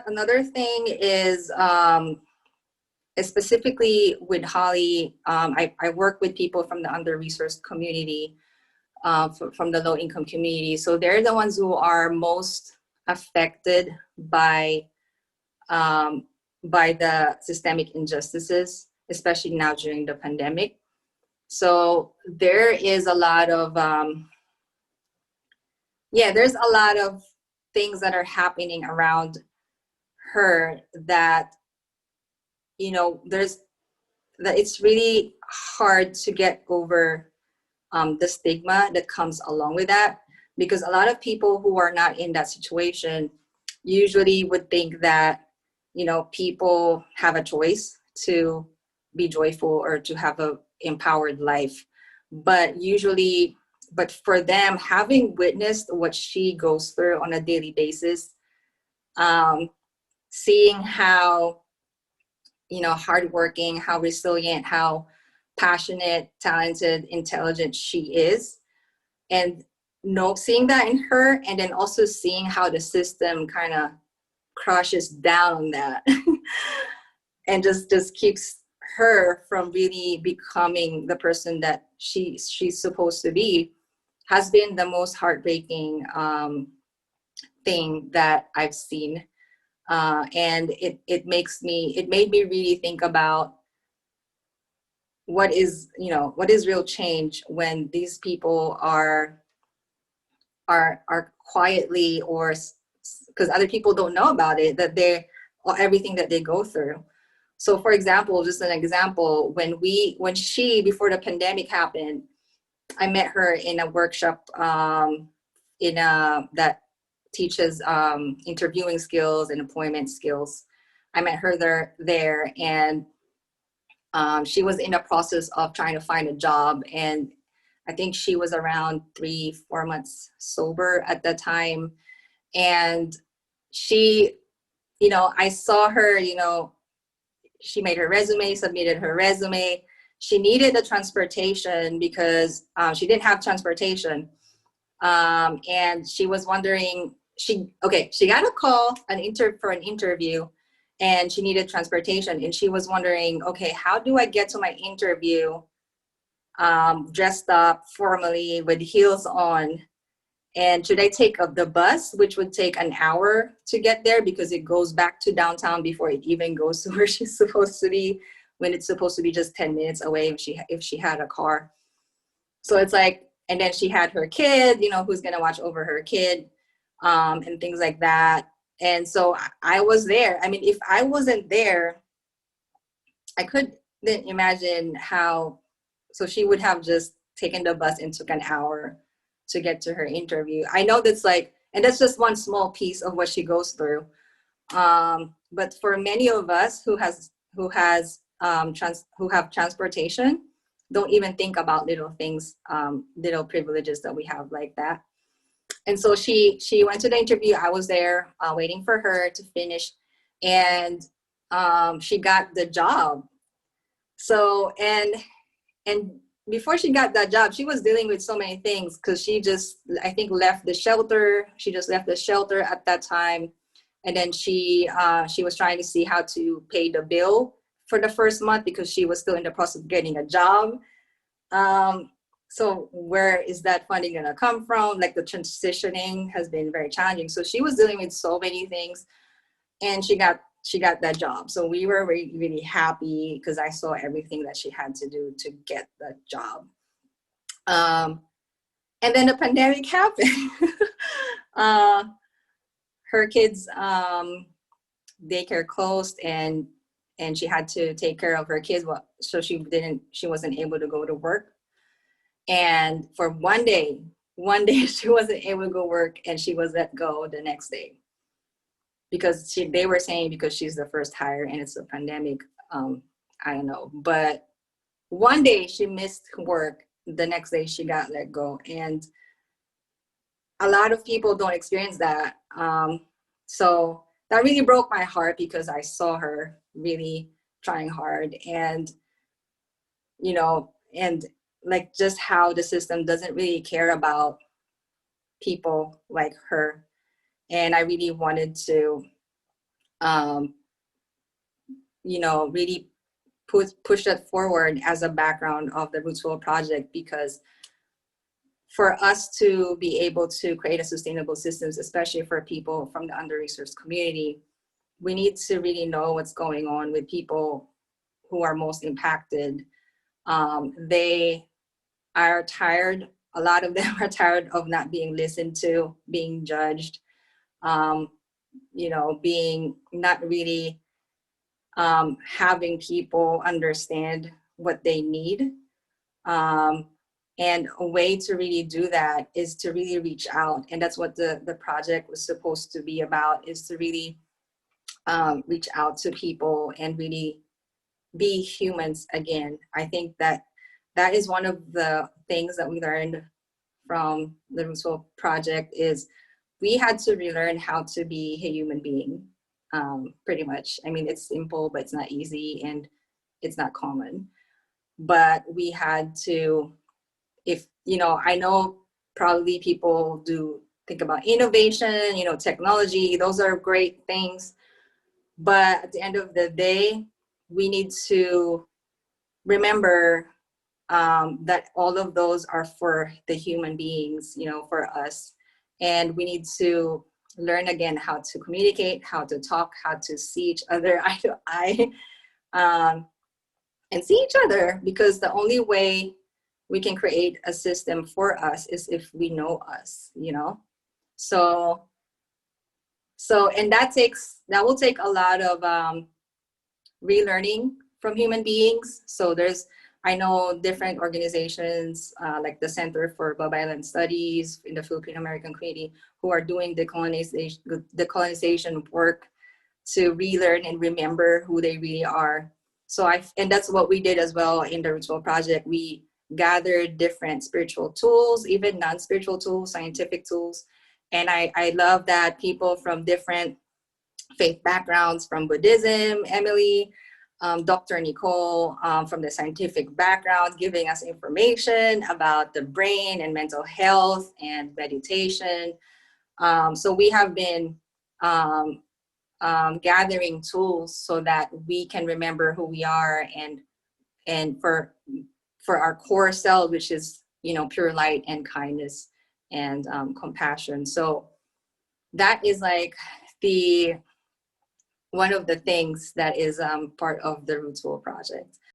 another thing is specifically with Holly, I work with people from the under-resourced community, from the low-income community. So they're the ones who are most affected by the systemic injustices, especially now during the pandemic. So there is a lot of, there's a lot of things that are happening around her that, that it's really hard to get over the stigma that comes along with that, because a lot of people who are not in that situation usually would think that, people have a choice to be joyful or to have a empowered life. But for them, having witnessed what she goes through on a daily basis, seeing how, hardworking, how resilient, how passionate, talented, intelligent she is, and seeing that in her, and then also seeing how the system kind of crushes down on that and just keeps her from really becoming the person that she's supposed to be, has been the most heartbreaking thing that I've seen. And it made me really think about what is real change when these people are quietly, or because other people don't know about it, that everything that they go through. So for example, just an example, when she, before the pandemic happened, I met her in a workshop that teaches interviewing skills and employment skills. I met her there, and she was in the process of trying to find a job, and I think she was around 3-4 months sober at that time. And she, I saw her, she made her resume, submitted her resume. She needed the transportation because she didn't have transportation. And she was wondering, she got a call for an interview, and she needed transportation. And she was wondering, okay, how do I get to my interview dressed up formally with heels on? And should I take the bus, which would take an hour to get there because it goes back to downtown before it even goes to where she's supposed to be, when it's supposed to be just 10 minutes away if she had a car. So it's like, and then she had her kid, who's going to watch over her kid, and things like that. And so I was there. I mean, if I wasn't there, I couldn't imagine how, so she would have just taken the bus and took an hour to get to her interview. I know that's and that's just one small piece of what she goes through. But for many of us who have transportation, don't even think about little things, little privileges that we have like that. And so she went to the interview. I was there waiting for her to finish, and she got the job. So, and before she got that job, she was dealing with so many things, because she just, I think, left the shelter. She just left the shelter at that time. And then she was trying to see how to pay the bill for the first month, because she was still in the process of getting a job. So where is that funding going to come from? Like, the transitioning has been very challenging. So she was dealing with so many things, and she got that job. So we were really, really happy, because I saw everything that she had to do to get that job. And then the pandemic happened. Her kids' daycare closed, and she had to take care of her kids. So she wasn't able to go to work. And for one day she wasn't able to go work, and she was let go the next day, because they were saying because she's the first hire and it's a pandemic. I don't know, but one day she missed work. The next day she got let go, and a lot of people don't experience that. So that really broke my heart, because I saw her really trying hard, and and like, just how the system doesn't really care about people like her. And I really wanted to um, really push that forward as a background of the Rootsville project, because for us to be able to create a sustainable systems, especially for people from the under-resourced community, we need to really know what's going on with people who are most impacted. They are tired. A lot of them are tired of not being listened to, being judged, um, being not really having people understand what they need. Um, and a way to really do that is to really reach out. And that's what the project was supposed to be about, is to really reach out to people and really be humans again. I think that is one of the things that we learned from the Rootsville project, is we had to relearn how to be a human being, pretty much. I mean, it's simple, but it's not easy and it's not common. But we had to, if, I know probably people do think about innovation, technology, those are great things. But at the end of the day, we need to remember that all of those are for the human beings, for us. And we need to learn again how to communicate, how to talk, how to see each other eye to eye, and see each other, because the only way we can create a system for us is if we know us. So and that will take a lot of relearning from human beings. So I know different organizations like the Center for Babaylan Studies in the Filipino American community, who are doing decolonization work to relearn and remember who they really are. And that's what we did as well in the Ritual Project. We gathered different spiritual tools, even non-spiritual tools, scientific tools. And I love that people from different faith backgrounds, from Buddhism, Emily, Dr. Nicole, from the scientific background, giving us information about the brain and mental health and meditation. So we have been gathering tools so that we can remember who we are, and for our core self, which is pure light and kindness and compassion. So that is like one of the things that is part of the Rootsville project.